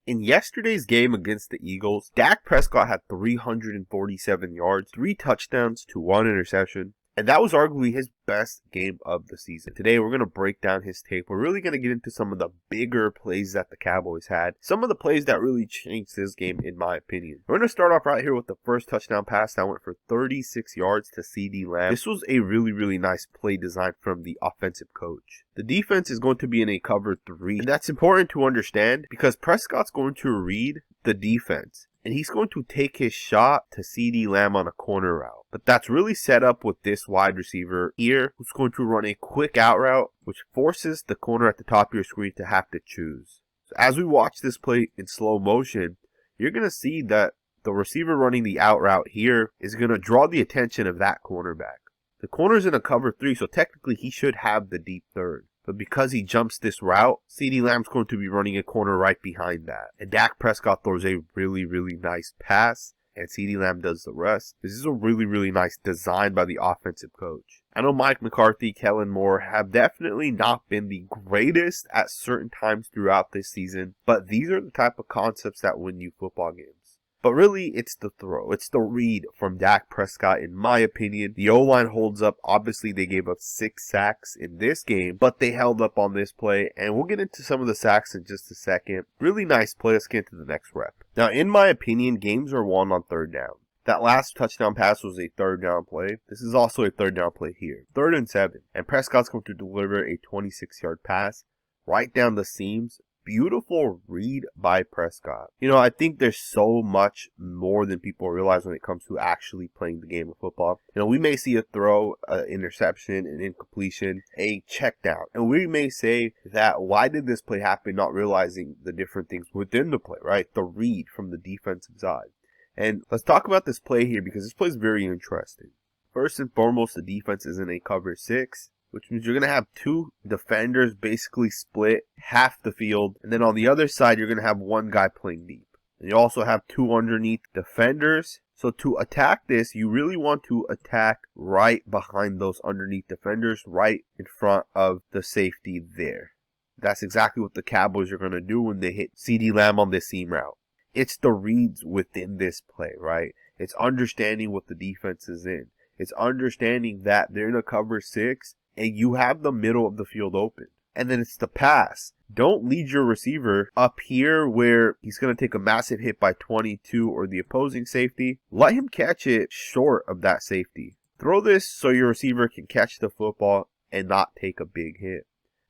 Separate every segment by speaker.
Speaker 1: In yesterday's game against the Eagles, Dak Prescott had 347 yards, 3 touchdowns to 1 interception, and that was arguably his best game of the season. Today, we're going to break down his tape. We're really going to get into some of the bigger plays that the Cowboys had. Some of the plays that really changed this game, in my opinion. We're going to start off right here with the first touchdown pass that went for 36 yards to CeeDee Lamb. This was a really nice play design from the offensive coach. The defense is going to be in a cover 3. And that's important to understand because Prescott's going to read the defense. And he's going to take his shot to CeeDee Lamb on a corner route. But that's really set up with this wide receiver here, who's going to run a quick out route, which forces the corner at the top of your screen to have to choose. So as we watch this play in slow motion, you're going to see that the receiver running the out route here is going to draw the attention of that cornerback. The corner's in a cover 3, so technically he should have the deep third. But because he jumps this route, CeeDee Lamb's going to be running a corner right behind that. And Dak Prescott throws a really nice pass, and CeeDee Lamb does the rest. This is a really nice design by the offensive coach. I know Mike McCarthy, Kellen Moore have definitely not been the greatest at certain times throughout this season, but these are the type of concepts that win you football games. But really, it's the throw. It's the read from Dak Prescott, in my opinion. The O-line holds up. Obviously, they gave up 6 sacks in this game, but they held up on this play, and we'll get into some of the sacks in just a second. Really nice play. Let's get to the next rep. Now, in my opinion, games are won on 3rd down. That last touchdown pass was a 3rd down play. This is also a 3rd down play here. 3rd and 7, and Prescott's going to deliver a 26-yard pass right down the seams. Beautiful read by Prescott. You know, I think there's so much more than people realize when it comes to actually playing the game of football. You know, we may see a throw, an interception, an incompletion, a check down. And we may say that why did this play happen, not realizing the different things within the play, right? The read from the defensive side. And let's talk about this play here because this play is very interesting. First and foremost, the defense is in a cover 6. Which means you're going to have 2 defenders basically split half the field. And then on the other side, you're going to have 1 guy playing deep. And you also have 2 underneath defenders. So to attack this, you really want to attack right behind those underneath defenders, right in front of the safety there. That's exactly what the Cowboys are going to do when they hit CeeDee Lamb on this seam route. It's the reads within this play, right? It's understanding what the defense is in. It's understanding that they're in a cover 6. And you have the middle of the field open. And then it's the pass. Don't lead your receiver up here where he's going to take a massive hit by 22 or the opposing safety. Let him catch it short of that safety. Throw this so your receiver can catch the football and not take a big hit.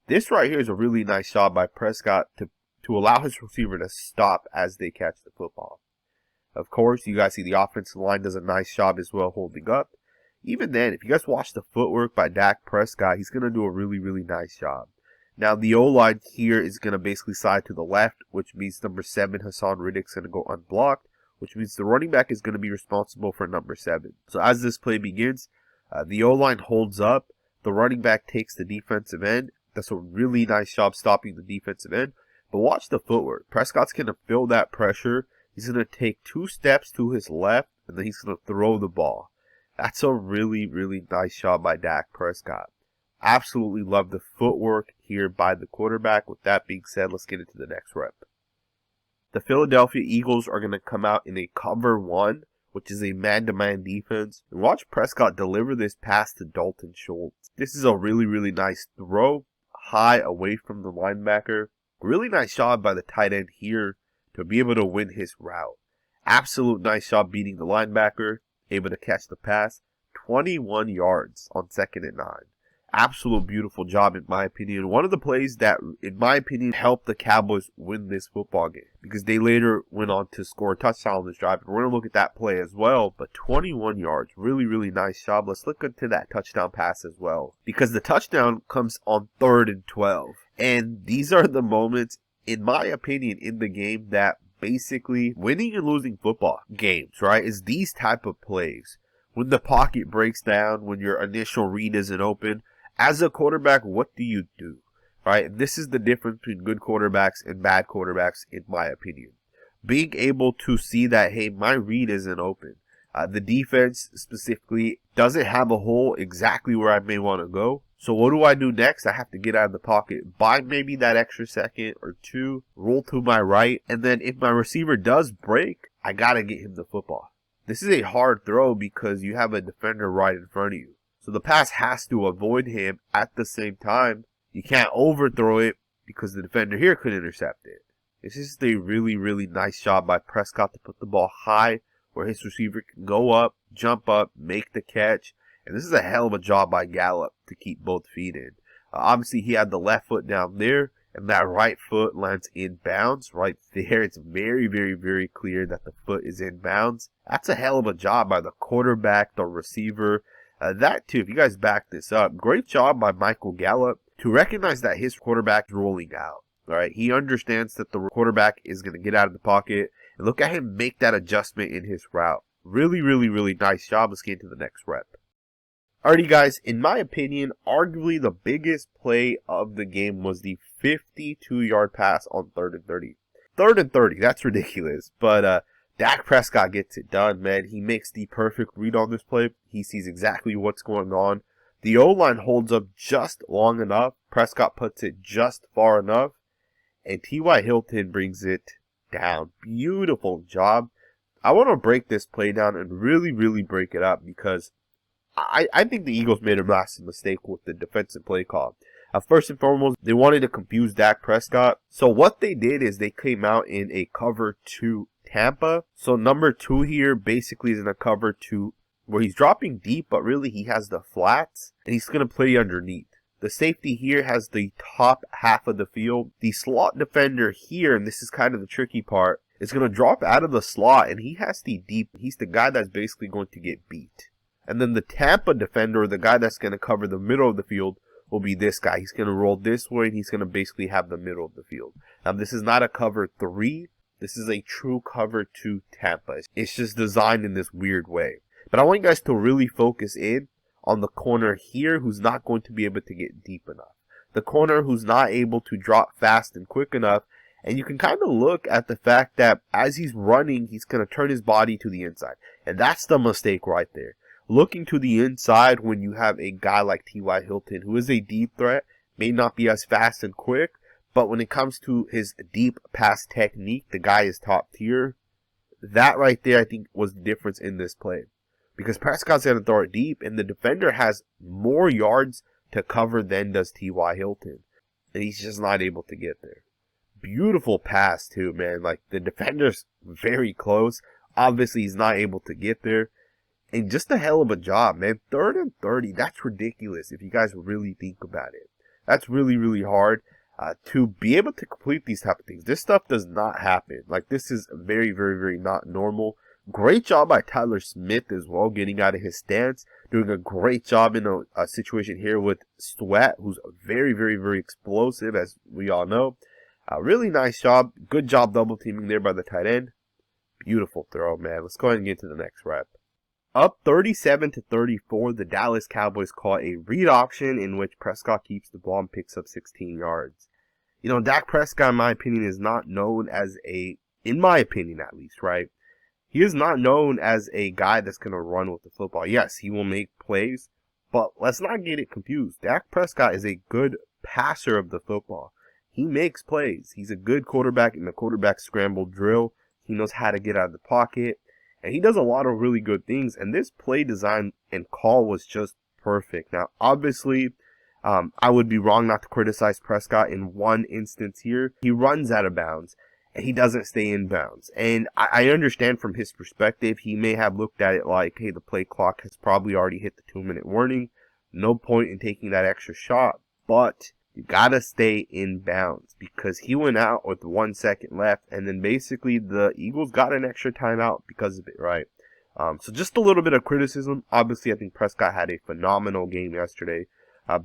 Speaker 1: This right here is a really nice shot by Prescott to allow his receiver to stop as they catch the football. Of course, you guys see the offensive line does a nice job as well holding up. Even then, if you guys watch the footwork by Dak Prescott, he's going to do a really nice job. Now, the O-line here is going to basically slide to the left, which means number 7, Hassan Riddick's going to go unblocked, which means the running back is going to be responsible for number 7. So as this play begins, the O-line holds up. The running back takes the defensive end. That's a really nice job stopping the defensive end. But watch the footwork. Prescott's going to feel that pressure. He's going to take 2 steps to his left, and then he's going to throw the ball. That's a really nice shot by Dak Prescott. Absolutely love the footwork here by the quarterback. With that being said, let's get into the next rep. The Philadephia Eagles are going to come out in a cover 1, which is a man-to-man defense. And watch Prescott deliver this pass to Dalton Schultz. This is a really nice throw, high away from the linebacker. Really nice job by the tight end here to be able to win his route. Absolute nice job beating the linebacker. Able to catch the pass, 21 yards on 2nd and 9. Absolute beautiful job in my opinion. One of the plays that, in my opinion, helped the Cowboys win this football game. Because they later went on to score a touchdown on this drive. And we're going to look at that play as well. But 21 yards, really nice job. Let's look into that touchdown pass as well. Because the touchdown comes on 3rd and 12. And these are the moments, in my opinion, in the game that basically winning and losing football games, right, is these type of plays. When the pocket breaks down, when your initial read isn't open, as a quarterback, what do you do, right? And this is the difference between good quarterbacks and bad quarterbacks, in my opinion. Being able to see that, hey, my read isn't open. The defense specifically doesn't have a hole exactly where I may want to go. So what do I do next? I have to get out of the pocket, buy maybe that extra second or two, roll to my right, and then if my receiver does break, I gotta get him the football. This is a hard throw because you have a defender right in front of you. So the pass has to avoid him at the same time. You can't overthrow it because the defender here could intercept it. It's just a really, really nice job by Prescott to put the ball high where his receiver can go up, jump up, make the catch. And this is a hell of a job by Gallup to keep both feet in. Obviously, he had the left foot down there, and that right foot lands in bounds right there. It's very, very, very clear that the foot is in bounds. That's a hell of a job by the quarterback, the receiver. That too, if you guys back this up, great job by Michael Gallup to recognize that his quarterback is rolling out. All right, he understands that the quarterback is going to get out of the pocket, and look at him make that adjustment in his route. Really, really, really nice job. Let's get into the next rep. Alrighty guys, in my opinion, arguably the biggest play of the game was the 52-yard pass on 3rd and 30. 3rd and 30, that's ridiculous. But Dak Prescott gets it done, man. He makes the perfect read on this play. He sees exactly what's going on. The O-line holds up just long enough. Prescott puts it just far enough. And T.Y. Hilton brings it down. Beautiful job. I want to break this play down and really, really break it up because I think the Eagles made a massive mistake with the defensive play call. First and foremost, they wanted to confuse Dak Prescott. So what they did is they came out in a cover 2 Tampa. So number 2 here basically is in a cover 2 where he's dropping deep, but really he has the flats and he's going to play underneath. The safety here has the top half of the field. The slot defender here, and this is kind of the tricky part, is going to drop out of the slot and he has the deep. He's the guy that's basically going to get beat. And then the Tampa defender, the guy that's going to cover the middle of the field, will be this guy. He's going to roll this way, and he's going to basically have the middle of the field. Now, this is not a cover 3. This is a true cover 2 Tampa. It's just designed in this weird way. But I want you guys to really focus in on the corner here who's not going to be able to get deep enough. The corner who's not able to drop fast and quick enough. And you can kind of look at the fact that as he's running, he's going to turn his body to the inside. And that's the mistake right there. Looking to the inside when you have a guy like T.Y. Hilton, who is a deep threat, may not be as fast and quick, but when it comes to his deep pass technique, the guy is top tier. That right there, I think, was the difference in this play. Because Prescott's going to throw it deep, and the defender has more yards to cover than does T.Y. Hilton. And he's just not able to get there. Beautiful pass, too, man. Like, the defender's very close. Obviously, he's not able to get there. And just a hell of a job, man. 3rd and 30, that's ridiculous if you guys really think about it. That's really, really hard to be able to complete these type of things. This stuff does not happen. Like, this is very, very, very not normal. Great job by Tyron Smith as well, getting out of his stance. Doing a great job in a situation here with Sweat, who's very, very, very explosive, as we all know. Really nice job. Good job double teaming there by the tight end. Beautiful throw, man. Let's go ahead and get to the next rep. Up 37-34, the Dallas Cowboys call a read option in which Prescott keeps the ball and picks up 16 yards. You know, Dak Prescott, in my opinion, is not known as in my opinion at least, right? He is not known as a guy that's going to run with the football. Yes, he will make plays, but let's not get it confused. Dak Prescott is a good passer of the football. He makes plays. He's a good quarterback in the quarterback scramble drill. He knows how to get out of the pocket. And he does a lot of really good things. And this play design and call was just perfect. Now, obviously, I would be wrong not to criticize Prescott in one instance here. He runs out of bounds. And he doesn't stay in bounds. And I understand from his perspective, he may have looked at it like, hey, the play clock has probably already hit the 2-minute warning. No point in taking that extra shot. But you gotta stay in bounds because he went out with 1 second left, and then basically the Eagles got an extra timeout because of it, right? So just a little bit of criticism. Obviously, I think Prescott had a phenomenal game yesterday.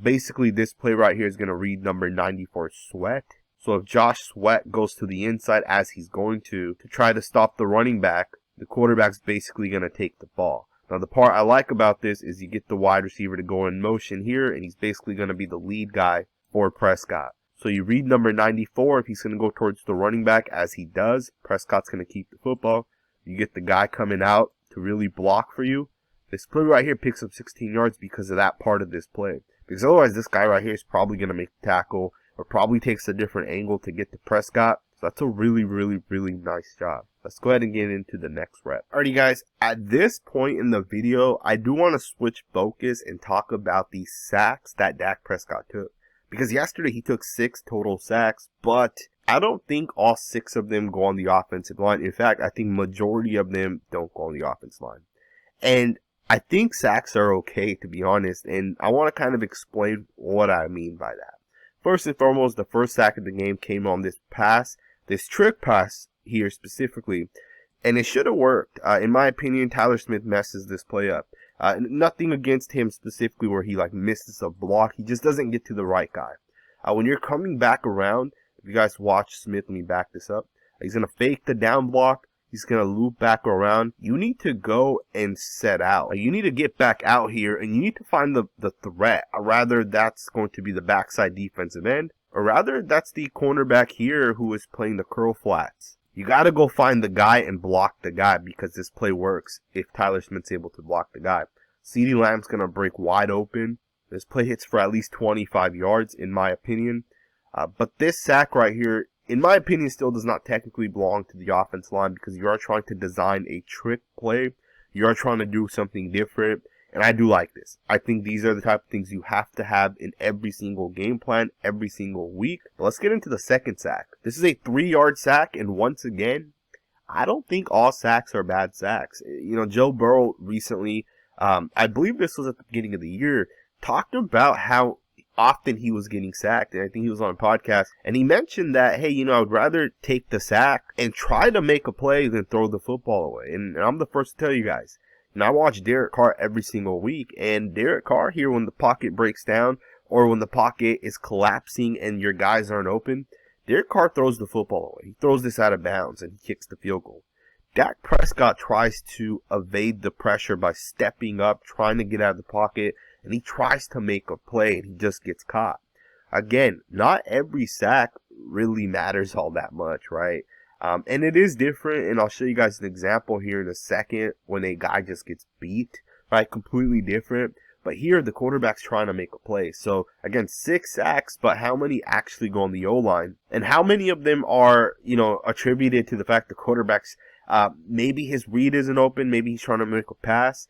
Speaker 1: Basically, this play right here is going to read number 94, Sweat. So if Josh Sweat goes to the inside as he's going to try to stop the running back, the quarterback's basically going to take the ball. Now, the part I like about this is you get the wide receiver to go in motion here, and he's basically going to be the lead guy for Prescott. So you read number 94 if he's going to go towards the running back as he does. Prescott's going to keep the football. You get the guy coming out to really block for you. This play right here picks up 16 yards because of that part of this play. Because otherwise, this guy right here is probably going to make the tackle or probably takes a different angle to get to Prescott. So that's a really, really, really nice job. Let's go ahead and get into the next rep. Alrighty, guys. At this point in the video, I do want to switch focus and talk about the sacks that Dak Prescott took. Because yesterday he took 6 total sacks, but I don't think all 6 of them go on the offensive line. In fact, I think majority of them don't go on the offensive line. And I think sacks are okay, to be honest, and I want to kind of explain what I mean by that. First and foremost, the first sack of the game came on this pass, this trick pass here specifically, and it should have worked. In my opinion, Tyron Smith messes this play up. Nothing against him specifically where he misses a block. He just doesn't get to the right guy. When you're coming back around, if you guys watch Smith, let me back this up. He's going to fake the down block. He's going to loop back around. You need to go and set out. You need to get back out here, and you need to find the threat. Or rather, that's going to be the backside defensive end. Or rather, that's the cornerback here who is playing the curl flats. You got to go find the guy and block the guy because this play works if Tyron Smith's able to block the guy. CeeDee Lamb's going to break wide open. This play hits for at least 25 yards, in my opinion. But this sack right here, in my opinion, still does not technically belong to the offense line because you are trying to design a trick play. You are trying to do something different, and I do like this. I think these are the type of things you have to have in every single game plan, every single week. But let's get into the second sack. This is a 3-yard sack, and once again, I don't think all sacks are bad sacks. You know, Joe Burrow recently, I believe this was at the beginning of the year, talked about how often he was getting sacked, and I think he was on a podcast, and he mentioned that, hey, I would rather take the sack and try to make a play than throw the football away. And I'm the first to tell you guys, I watch Derek Carr every single week, and Derek Carr here, when the pocket breaks down or when the pocket is collapsing and your guys aren't open, Derek Carr throws the football away. He throws this out of bounds and he kicks the field goal. Dak Prescott tries to evade the pressure by stepping up, trying to get out of the pocket, and he tries to make a play, and he just gets caught. Again, not every sack really matters all that much, right? And it is different, and I'll show you guys an example here in a second when a guy just gets beat, right? Completely different. But here, the quarterback's trying to make a play. So, again, 6 sacks, but how many actually go on the O-line? And how many of them are, attributed to the fact the quarterback's, maybe his read isn't open, maybe he's trying to make a pass.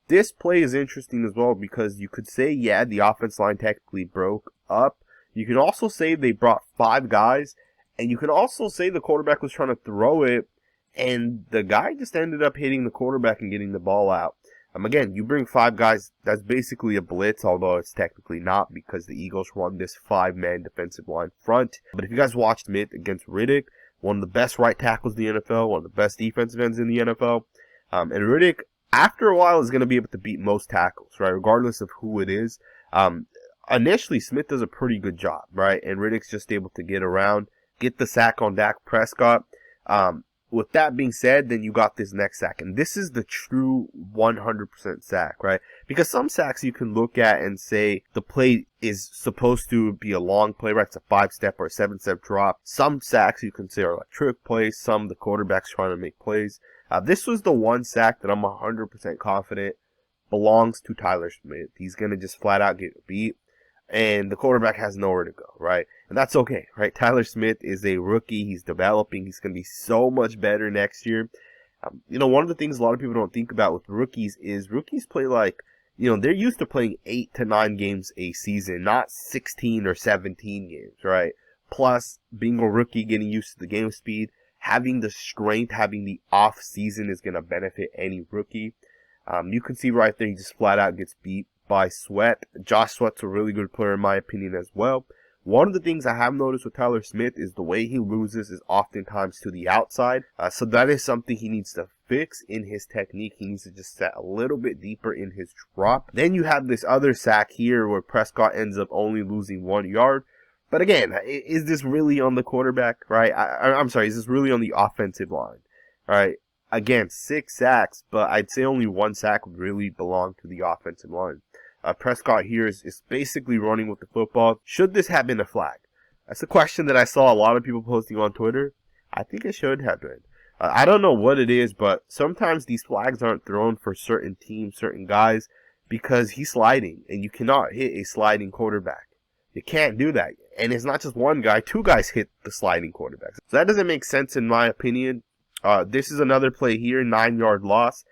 Speaker 1: This play is interesting as well because you could say, yeah, the offense line technically broke up. You can also say they brought 5 guys, and you can also say the quarterback was trying to throw it, and the guy just ended up hitting the quarterback and getting the ball out. Again, you bring 5 guys, that's basically a blitz, although it's technically not because the Eagles run this 5-man defensive line front. But if you guys watched Smith against Riddick, one of the best right tackles in the NFL, one of the best defensive ends in the NFL, and Riddick, after a while, is going to be able to beat most tackles, right, regardless of who it is. Initially, Smith does a pretty good job, right, and Riddick's just able to get around, get the sack on Dak Prescott. With that being said, then you got this next sack, and this is the true 100% sack, right? Because some sacks you can look at and say the play is supposed to be a long play, right? It's a 5-step or a 7-step drop. Some sacks you can say are like trick plays. Some the quarterback's trying to make plays. This was the one sack that I'm 100% confident belongs to Tyron Smith. He's going to just flat out get beat, and the quarterback has nowhere to go, right? And that's okay, right? Tyron Smith is a rookie. He's developing. He's going to be so much better next year. One of the things a lot of people don't think about with rookies is rookies play they're used to playing 8 to 9 games a season, not 16 or 17 games, right? Plus, being a rookie, getting used to the game speed, having the strength, having the off season is going to benefit any rookie. You can see right there, he just flat out gets beat by Sweat. Josh Sweat's a really good player in my opinion as well. One of the things I have noticed with Tyron Smith is the way he loses is oftentimes to the outside. So that is something he needs to fix in his technique. He needs to just set a little bit deeper in his drop. Then you have this other sack here where Prescott ends up only losing 1 yard. But again, is this really on the quarterback, right? I'm sorry, is this really on the offensive line, right? Again, 6 sacks, but I'd say only 1 sack would really belong to the offensive line. Prescott here is basically running with the football. Should this have been a flag? That's a question that I saw a lot of people posting on Twitter. I think it should have been. I don't know what it is, but sometimes these flags aren't thrown for certain teams, certain guys. because he's sliding, and you cannot hit a sliding quarterback. You can't do that. And it's not just one guy, two guys hit the sliding quarterback. So that doesn't make sense in my opinion. This is another play here, 9-yard loss.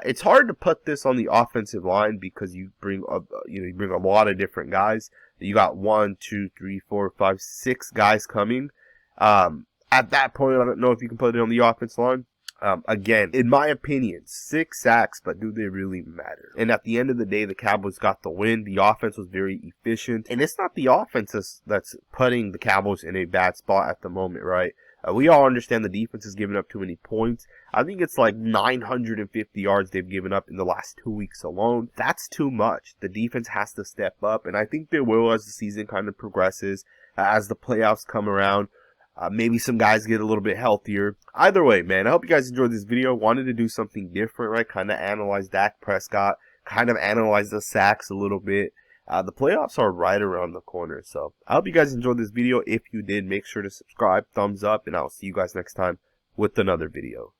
Speaker 1: It's hard to put this on the offensive line because you bring a lot of different guys. You got 1, 2, 3, 4, 5, 6 guys coming. At that point, I don't know if you can put it on the offensive line. Again, in my opinion, 6 sacks, but do they really matter? And at the end of the day, the Cowboys got the win. The offense was very efficient. And it's not the offense that's putting the Cowboys in a bad spot at the moment, right? We all understand the defense is giving up too many points. I think it's like 950 yards they've given up in the last 2 weeks alone. That's too much. The defense has to step up, and I think they will as the season kind of progresses, as the playoffs come around. Maybe some guys get a little bit healthier. Either way, man, I hope you guys enjoyed this video. Wanted to do something different, right? Kind of analyze Dak Prescott. Kind of analyze the sacks a little bit. The playoffs are right around the corner. So I hope you guys enjoyed this video. If you did, make sure to subscribe, thumbs up, and I'll see you guys next time with another video.